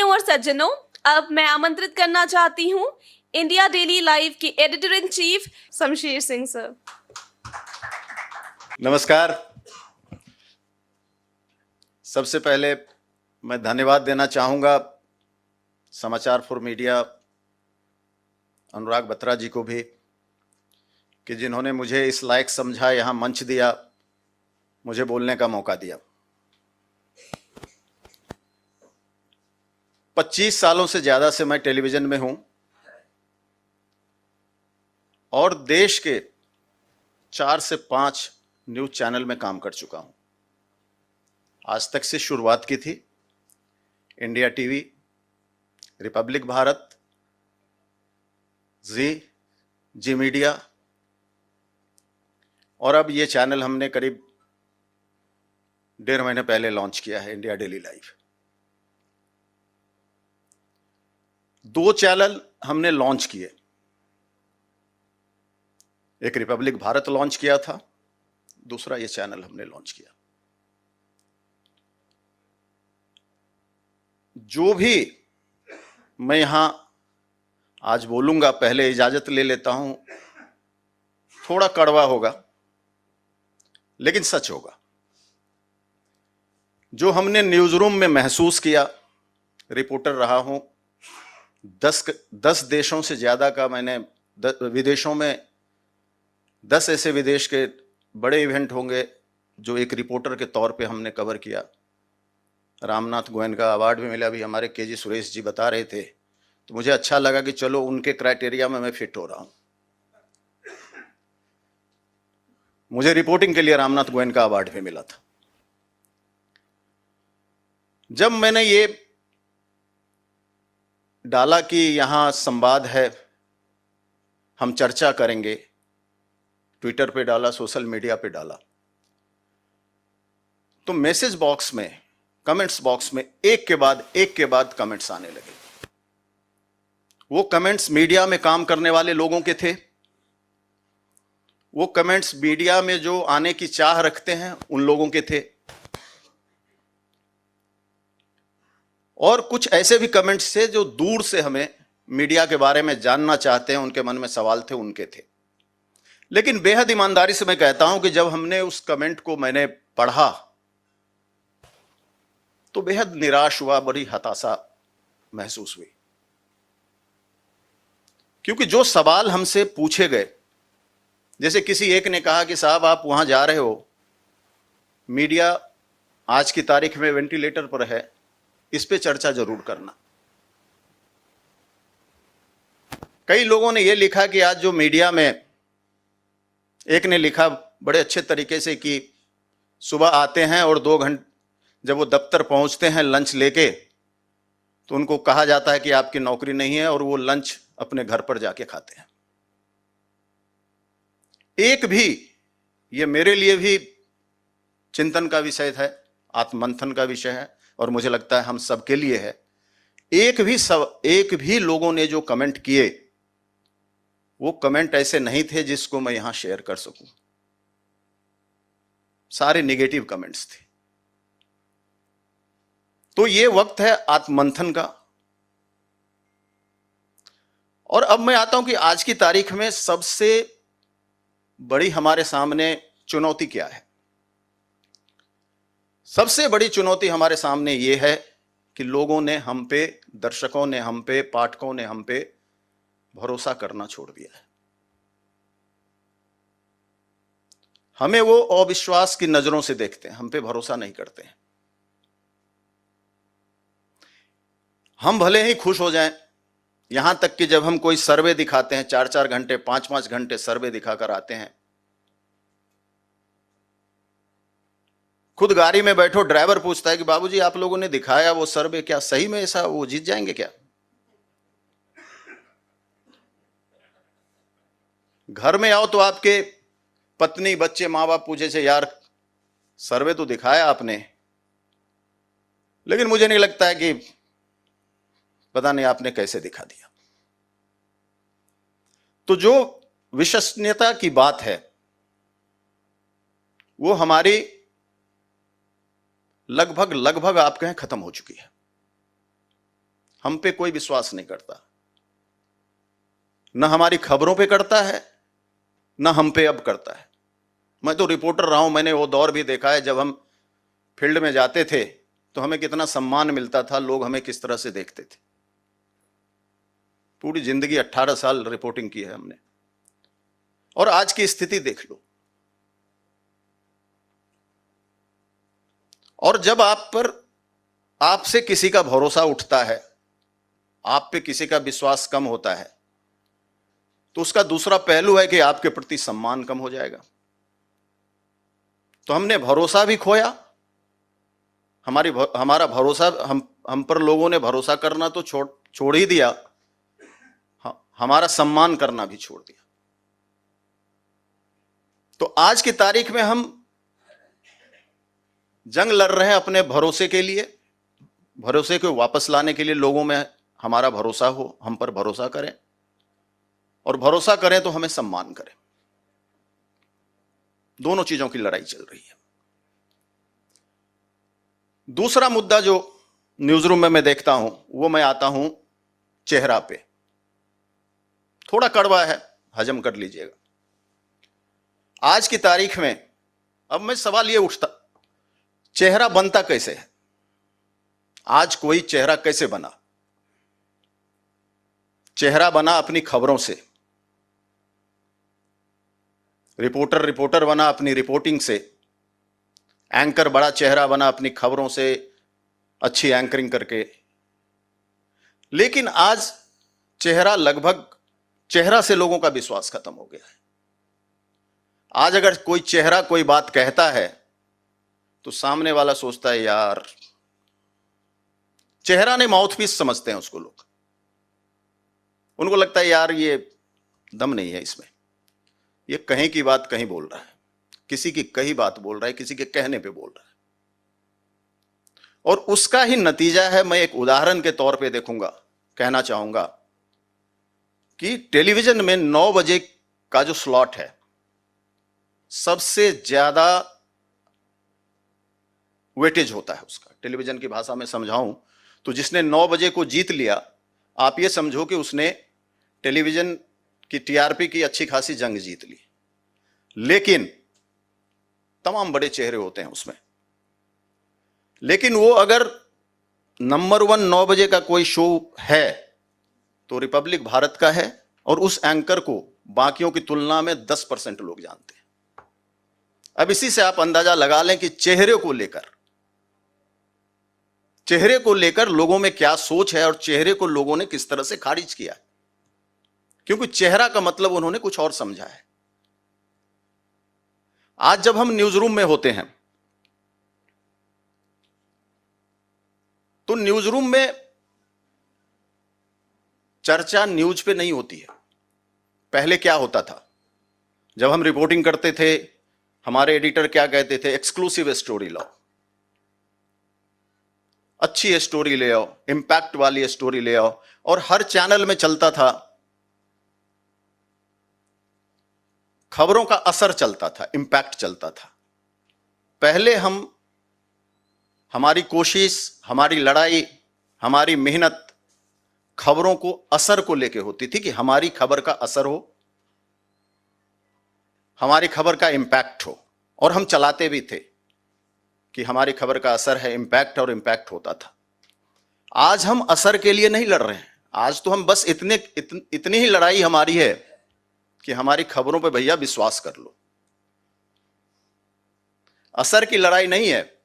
साथियों और सज्जनों, अब मैं आमंत्रित करना चाहती हूँ इंडिया डेली लाइव के editor in chief Shamsher Singh sir. नमस्कार। सबसे पहले मैं धन्यवाद देना चाहूँगा समाचार फॉर मीडिया अनुराग बत्रा जी को भी कि जिन्होंने मुझे इस लायक समझा, यहाँ मंच दिया, मुझे बोलने का मौका दिया। 25 सालों से ज़्यादा से मैं टेलीविज़न में हूँ और देश के 4 से 5 न्यूज़ चैनल में काम कर चुका हूँ। आज तक से शुरुआत की थी इंडिया टीवी, रिपब्लिक भारत, जी मीडिया, और अब ये चैनल हमने करीब 1.5 महीने पहले लॉन्च किया है, इंडिया डेली लाइव। 2 चैनल हमने लॉन्च किए, एक रिपब्लिक भारत लॉन्च किया था, दूसरा ये चैनल हमने लॉन्च किया। जो भी मैं यहां आज बोलूंगा, पहले इजाजत ले लेता हूं, थोड़ा कड़वा होगा लेकिन सच होगा। जो हमने न्यूज रूम में महसूस किया, रिपोर्टर रहा हूं, 10 देशों से ज्यादा का मैंने विदेशों में 10 ऐसे विदेश के बड़े इवेंट होंगे जो एक रिपोर्टर के तौर पे हमने कवर किया। रामनाथ गोयनका अवार्ड भी मिला, अभी हमारे केजी सुरेश जी बता रहे थे, तो मुझे अच्छा लगा कि चलो उनके क्राइटेरिया में मैं फिट हो रहा हूं। मुझे रिपोर्टिंग के लिए रामनाथ गोयनका अवार्ड भी मिला था। जब मैंने ये डाला कि यहां संवाद है, हम चर्चा करेंगे, ट्विटर पे डाला, सोशल मीडिया पे डाला, तो मैसेज बॉक्स में, कमेंट्स बॉक्स में एक के बाद कमेंट्स आने लगे। वो कमेंट्स मीडिया में काम करने वाले लोगों के थे, वो कमेंट्स मीडिया में जो आने की चाह रखते हैं उन लोगों के थे, और कुछ ऐसे भी कमेंट्स थे जो दूर से हमें मीडिया के बारे में जानना चाहते हैं, उनके मन में सवाल थे, उनके थे। लेकिन बेहद ईमानदारी से मैं कहता हूं कि जब हमने उस कमेंट को मैंने पढ़ा तो बेहद निराश हुआ, बड़ी हताशा महसूस हुई। क्योंकि जो सवाल हमसे पूछे गए, जैसे किसी एक ने कहा कि साहब आप वहां जा रहे हो, मीडिया आज की तारीख में वेंटिलेटर पर है, इस पे चर्चा जरूर करना। कई लोगों ने यह लिखा कि आज जो मीडिया में, एक ने लिखा बड़े अच्छे तरीके से कि सुबह आते हैं और 2 घंटे जब वो दफ्तर पहुंचते हैं लंच लेके, तो उनको कहा जाता है कि आपकी नौकरी नहीं है, और वो लंच अपने घर पर जाके खाते हैं। एक भी, ये मेरे लिए भी चिंतन का विषय है, आत्ममंथन का विषय है, और मुझे लगता है हम सबके लिए है। एक भी लोगों ने जो कमेंट किए, वो कमेंट ऐसे नहीं थे जिसको मैं यहां शेयर कर सकूं। सारे नेगेटिव कमेंट्स थे। तो ये वक्त है आत्ममंथन का। और अब मैं आता हूं कि आज की तारीख में सबसे बड़ी हमारे सामने चुनौती क्या है। सबसे बड़ी चुनौती हमारे सामने ये है कि लोगों ने हम पे, दर्शकों ने हम पे, पाठकों ने हम पे भरोसा करना छोड़ दिया है। हमें वो अविश्वास की नजरों से देखते हैं, हम पे भरोसा नहीं करते हैं। हम भले ही खुश हो जाएं, यहां तक कि जब हम कोई सर्वे दिखाते हैं, 4-4 घंटे, 5-5 घंटे सर्वे दिखाकर आते हैं, खुद गाड़ी में बैठो, ड्राइवर पूछता है कि बाबूजी आप लोगों ने दिखाया वो सर्वे, क्या सही में ऐसा वो जीत जाएंगे क्या? घर में आओ तो आपके पत्नी, बच्चे, माँ बाप पूछे से यार सर्वे तो दिखाया आपने, लेकिन मुझे नहीं लगता है कि, पता नहीं आपने कैसे दिखा दिया। तो जो विश्वसनीयता की बात है वो हमारी लगभग आप कहें खत्म हो चुकी है। हम पे कोई विश्वास नहीं करता, न हमारी खबरों पे करता है, न हम पे अब करता है। मैं तो रिपोर्टर रहा हूं, मैंने वो दौर भी देखा है जब हम फील्ड में जाते थे तो हमें कितना सम्मान मिलता था, लोग हमें किस तरह से देखते थे। पूरी जिंदगी 18 साल रिपोर्टिंग की है हमने, और आज की स्थिति देख लो। और जब आपसे किसी का भरोसा उठता है, आप पे किसी का विश्वास कम होता है, तो उसका दूसरा पहलू है कि आपके प्रति सम्मान कम हो जाएगा। तो हमने भरोसा भी खोया, हमारा भरोसा, हम पर लोगों ने भरोसा करना तो छोड़ ही दिया, हमारा सम्मान करना भी छोड़ दिया। तो आज की तारीख में हम जंग लड़ रहे हैं अपने भरोसे के लिए, भरोसे को वापस लाने के लिए। लोगों में हमारा भरोसा हो, हम पर भरोसा करें, और भरोसा करें तो हमें सम्मान करें। दोनों चीजों की लड़ाई चल रही है। दूसरा मुद्दा जो न्यूज रूम में मैं देखता हूं, वो मैं आता हूं चेहरा पे। थोड़ा कड़वा है, हजम कर लीजिएगा। आज की तारीख में अब मैं सवाल ये उठता, चेहरा बनता कैसे है? आज कोई चेहरा कैसे बना? चेहरा बना अपनी खबरों से, रिपोर्टर बना अपनी रिपोर्टिंग से, एंकर बड़ा चेहरा बना अपनी खबरों से, अच्छी एंकरिंग करके। लेकिन आज चेहरा से लोगों का विश्वास खत्म हो गया है। आज अगर कोई चेहरा कोई बात कहता है तो सामने वाला सोचता है यार, चेहरा ने माउथपीस समझते हैं उसको लोग। उनको लगता है यार ये दम नहीं है इसमें, ये कहीं की बात कहीं बोल रहा है, किसी की कही बात बोल रहा है, किसी के कहने पे बोल रहा है। और उसका ही नतीजा है, मैं एक उदाहरण के तौर पे कहना चाहूंगा कि टेलीविजन में 9 बजे का जो स्लॉट है, सबसे ज्यादा वेटेज होता है उसका। टेलीविजन की भाषा में समझाऊं तो जिसने 9 बजे को जीत लिया, आप ये समझो कि उसने टेलीविजन की टीआरपी की अच्छी खासी जंग जीत ली। लेकिन तमाम बड़े चेहरे होते हैं उसमें, लेकिन वो अगर नंबर 1 9 बजे का कोई शो है तो रिपब्लिक भारत का है, और उस एंकर को बाकियों की तुलना में 10% लोग जानते हैं। अब इसी से आप अंदाजा लगा लें कि चेहरे को लेकर लोगों में क्या सोच है, और चेहरे को लोगों ने किस तरह से खारिज किया, क्योंकि चेहरा का मतलब उन्होंने कुछ और समझा है। आज जब हम न्यूज रूम में होते हैं तो न्यूज रूम में चर्चा न्यूज पे नहीं होती है। पहले क्या होता था, जब हम रिपोर्टिंग करते थे, हमारे एडिटर क्या कहते थे, एक्सक्लूसिव स्टोरी लाओ, अच्छी स्टोरी ले आओ, इंपैक्ट वाली स्टोरी ले आओ। और हर चैनल में चलता था, खबरों का असर चलता था, इंपैक्ट चलता था। पहले हमारी कोशिश, हमारी लड़ाई, हमारी मेहनत खबरों को असर को लेके होती थी कि हमारी खबर का असर हो, हमारी खबर का इंपैक्ट हो। और हम चलाते भी थे कि हमारी खबर का असर है, इंपैक्ट, और इंपैक्ट होता था। आज हम असर के लिए नहीं लड़ रहे हैं। आज तो हम बस इतनी ही लड़ाई हमारी है कि हमारी खबरों पे भैया विश्वास कर लो। असर की लड़ाई नहीं है।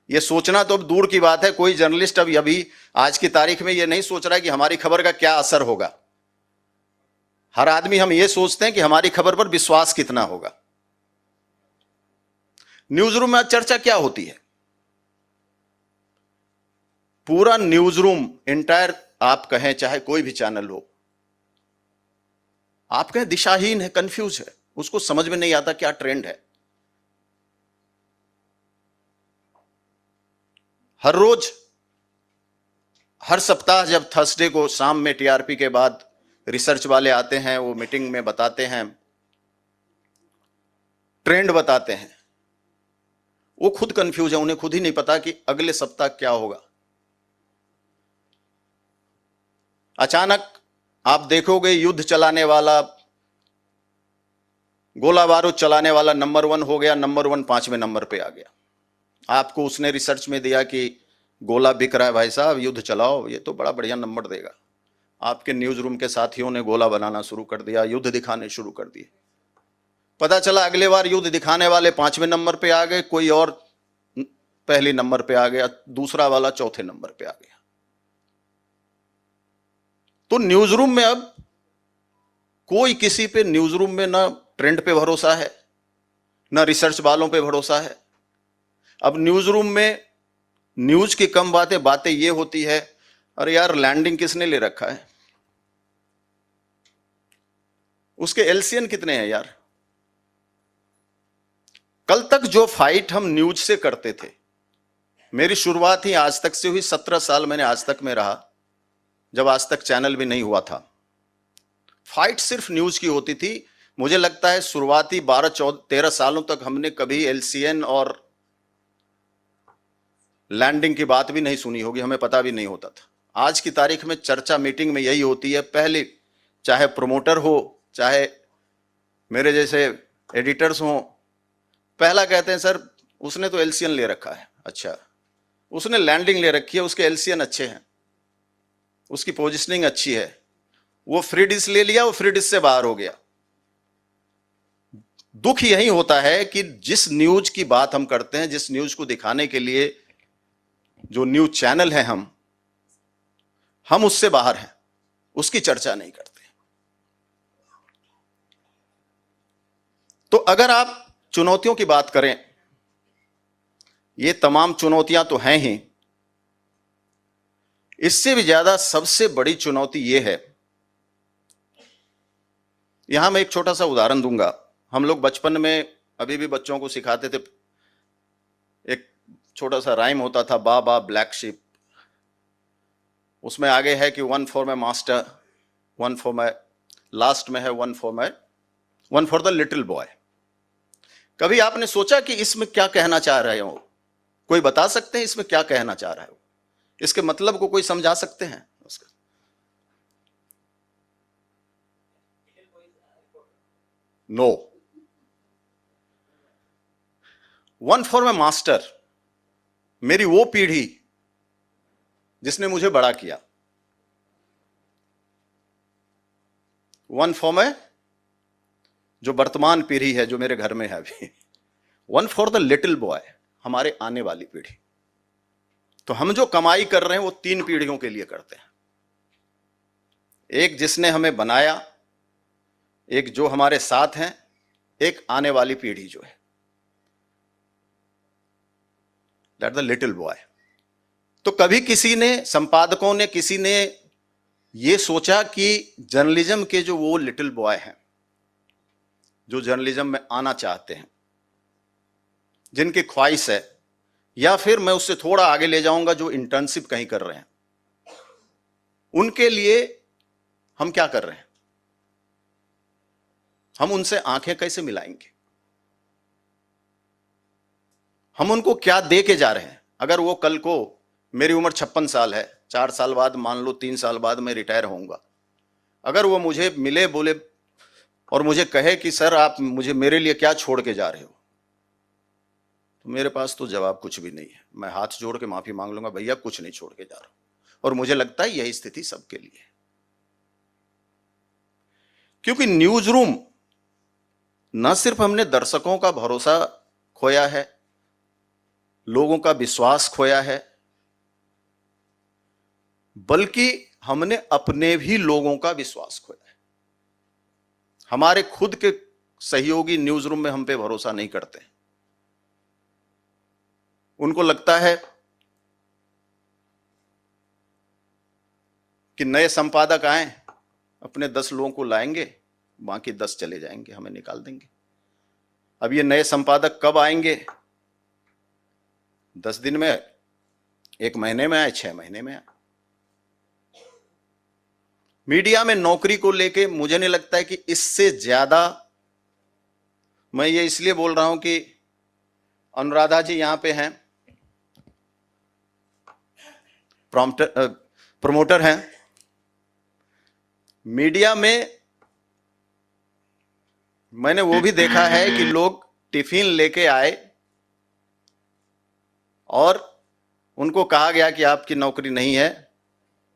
यह सोचना तो अब दूर की बात है, कोई जर्नलिस्ट अभी आज की तारीख में यह नहीं सोच रहा है कि हमारी खबर का क्या असर होगा। हर आदमी हम ये सोचते हैं कि हमारी खबर पर विश्वास कितना होगा। न्यूज रूम में चर्चा क्या होती है? पूरा न्यूज रूम एंटायर, आप कहें चाहे कोई भी चैनल हो, आप कहें दिशाहीन है, कंफ्यूज है, उसको समझ में नहीं आता क्या ट्रेंड है। हर रोज, हर सप्ताह जब थर्सडे को शाम में टीआरपी के बाद रिसर्च वाले आते हैं, वो मीटिंग में बताते हैं, ट्रेंड बताते हैं, वो खुद कंफ्यूज है, उन्हें खुद ही नहीं पता कि अगले सप्ताह क्या होगा। अचानक आप देखोगे युद्ध चलाने वाला, गोला बारूद चलाने वाला नंबर 1 हो गया, नंबर 1 5वें नंबर पे आ गया। आपको उसने रिसर्च में दिया कि गोला बिक रहा है भाई साहब, युद्ध चलाओ, ये तो बड़ा बढ़िया नंबर देगा। आपके न्यूज रूम के साथियों ने गोला बनाना शुरू कर दिया, युद्ध दिखाने शुरू कर दिए। पता चला अगले बार युद्ध दिखाने वाले 5वें नंबर पे आ गए, कोई और पहले नंबर पे आ गया, दूसरा वाला चौथे नंबर पे आ गया। तो न्यूज रूम में अब कोई किसी पे, न्यूज रूम में ना ट्रेंड पे भरोसा है, ना रिसर्च वालों पे भरोसा है। अब न्यूज रूम में न्यूज की कम बातें ये होती है, अरे यार लैंडिंग किसने ले रखा है, उसके एलसीएन कितने हैं यार। कल तक जो फाइट हम न्यूज से करते थे, मेरी शुरुआत ही आज तक से हुई, 17 साल मैंने आज तक में रहा, जब आज तक चैनल भी नहीं हुआ था। फाइट सिर्फ न्यूज की होती थी। मुझे लगता है शुरुआती 12-13 सालों तक हमने कभी एलसीएन और लैंडिंग की बात भी नहीं सुनी होगी, हमें पता भी नहीं होता था। आज की तारीख में चर्चा मीटिंग में यही होती है। पहले चाहे प्रोमोटर हो, चाहे मेरे जैसे एडिटर्स हो, पहला कहते हैं सर उसने तो एलसीएन ले रखा है, अच्छा उसने लैंडिंग ले रखी है, उसके एलसीएन अच्छे हैं, उसकी पोजिशनिंग अच्छी है, वो फ्री डिश ले लिया, वो फ्री डिश से बाहर हो गया। दुख यही होता है कि जिस न्यूज की बात हम करते हैं, जिस न्यूज को दिखाने के लिए जो न्यूज चैनल है, हम उससे बाहर हैं, उसकी चर्चा नहीं करते। तो अगर आप चुनौतियों की बात करें, ये तमाम चुनौतियां तो हैं ही, इससे भी ज्यादा सबसे बड़ी चुनौती यह है, यहां मैं एक छोटा सा उदाहरण दूंगा। हम लोग बचपन में अभी भी बच्चों को सिखाते थे, एक छोटा सा राइम होता था, बा बा ब्लैक शिप। उसमें आगे है कि 1 for my master, 1 for my, last में है 1 फॉर द लिटिल बॉय। कभी आपने सोचा कि इसमें क्या कहना चाह रहे हो? कोई बता सकते हैं इसमें क्या कहना चाह रहा है? इसके मतलब को कोई समझा सकते हैं उसका? नो। 1 फॉर माई मास्टर, मेरी वो पीढ़ी जिसने मुझे बड़ा किया। 1 फॉर माई, जो वर्तमान पीढ़ी है, जो मेरे घर में है अभी। 1 फॉर द लिटिल बॉय, हमारे आने वाली पीढ़ी। तो हम जो कमाई कर रहे हैं वो 3 पीढ़ियों के लिए करते हैं। एक जिसने हमें बनाया, एक जो हमारे साथ हैं, एक आने वाली पीढ़ी जो है, दैट द लिटिल बॉय। तो कभी किसी ने, संपादकों ने, किसी ने ये सोचा कि जर्नलिज्म के जो वो लिटिल बॉय हैं, जो जर्नलिज्म में आना चाहते हैं, जिनकी ख्वाहिश है, या फिर मैं उससे थोड़ा आगे ले जाऊंगा, जो इंटर्नशिप कहीं कर रहे हैं, उनके लिए हम क्या कर रहे हैं? हम उनसे आंखें कैसे मिलाएंगे? हम उनको क्या दे के जा रहे हैं? अगर वो कल को, मेरी उम्र 56 साल है, 4 साल बाद, मान लो 3 साल बाद मैं रिटायर होऊंगा, अगर वो मुझे मिले, बोले और मुझे कहे कि सर आप मुझे, मेरे लिए क्या छोड़ के जा रहे हो, तो मेरे पास तो जवाब कुछ भी नहीं है। मैं हाथ जोड़ के माफी मांग लूंगा, भैया कुछ नहीं छोड़ के जा रहा हूं। और मुझे लगता है यही स्थिति सबके लिए है, क्योंकि न्यूज रूम न सिर्फ हमने दर्शकों का भरोसा खोया है, लोगों का विश्वास खोया है, बल्कि हमने अपने भी लोगों का विश्वास खोया है। हमारे खुद के सहयोगी न्यूज रूम में हम पे भरोसा नहीं करते। उनको लगता है कि नए संपादक आए, अपने 10 लोगों को लाएंगे, बाकी 10 चले जाएंगे, हमें निकाल देंगे। अब ये नए संपादक कब आएंगे? 10 दिन में, 1 महीने में आए, 6 महीने में आए। मीडिया में नौकरी को लेके मुझे नहीं लगता है कि इससे ज्यादा, मैं ये इसलिए बोल रहा हूं कि अनुराधा जी यहां पे हैं, प्रमोटर हैं, मीडिया में मैंने वो भी देखा है कि लोग टिफिन लेके आए और उनको कहा गया कि आपकी नौकरी नहीं है,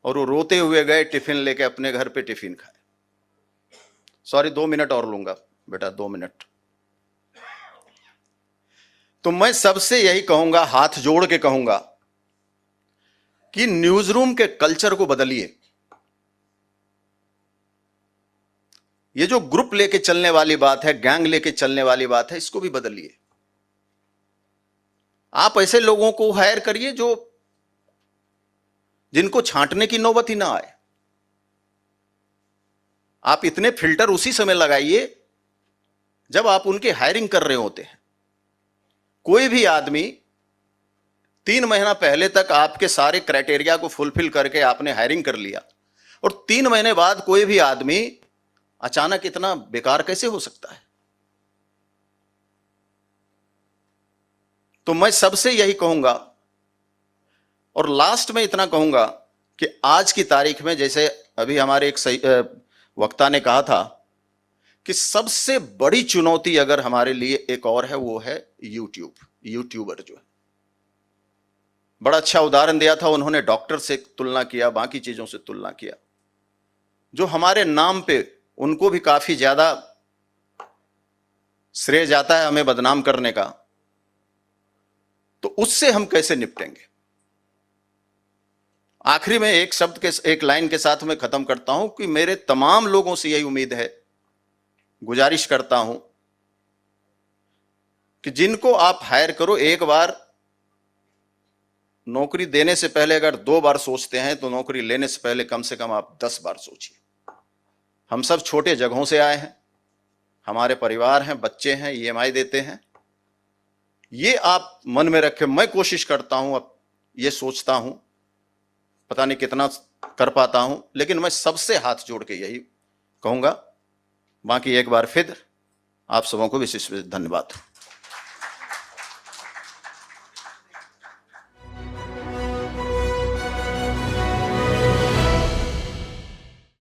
और वो रोते हुए गए टिफिन लेके अपने घर पे टिफिन खाए। सॉरी, 2 मिनट और लूंगा बेटा, 2 मिनट। तो मैं सबसे यही कहूंगा, हाथ जोड़ के कहूंगा कि न्यूज रूम के कल्चर को बदलिए। ये जो ग्रुप लेके चलने वाली बात है, गैंग लेके चलने वाली बात है, इसको भी बदलिए। आप ऐसे लोगों को हायर करिए जो जिनको छांटने की नौबत ही ना आए। आप इतने फिल्टर उसी समय लगाइए जब आप उनकी हायरिंग कर रहे होते हैं। कोई भी आदमी 3 महीना पहले तक आपके सारे क्राइटेरिया को फुलफिल करके आपने हायरिंग कर लिया, और 3 महीने बाद कोई भी आदमी अचानक इतना बेकार कैसे हो सकता है? तो मैं सबसे यही कहूंगा, और लास्ट में इतना कहूंगा कि आज की तारीख में, जैसे अभी हमारे एक वक्ता ने कहा था कि सबसे बड़ी चुनौती अगर हमारे लिए एक और है, वो है यूट्यूबर जो है। बड़ा अच्छा उदाहरण दिया था उन्होंने, डॉक्टर से तुलना किया, बाकी चीजों से तुलना किया, जो हमारे नाम पे उनको भी काफी ज्यादा श्रेय जाता है हमें बदनाम करने का। तो उससे हम कैसे निपटेंगे? आखिरी में एक शब्द के, एक लाइन के साथ मैं खत्म करता हूं कि मेरे तमाम लोगों से यही उम्मीद है, गुजारिश करता हूं कि जिनको आप हायर करो, एक बार नौकरी देने से पहले अगर 2 बार सोचते हैं, तो नौकरी लेने से पहले कम से कम आप 10 बार सोचिए। हम सब छोटे जगहों से आए हैं, हमारे परिवार हैं, बच्चे हैं, EMI देते हैं। ये आप मन में रखें। मैं कोशिश करता हूं, अब ये सोचता हूं, पता नहीं कितना कर पाता हूं, लेकिन मैं सबसे हाथ जोड़ के यही कहूंगा। बाकी एक बार फिर आप सबों को विशेष धन्यवाद।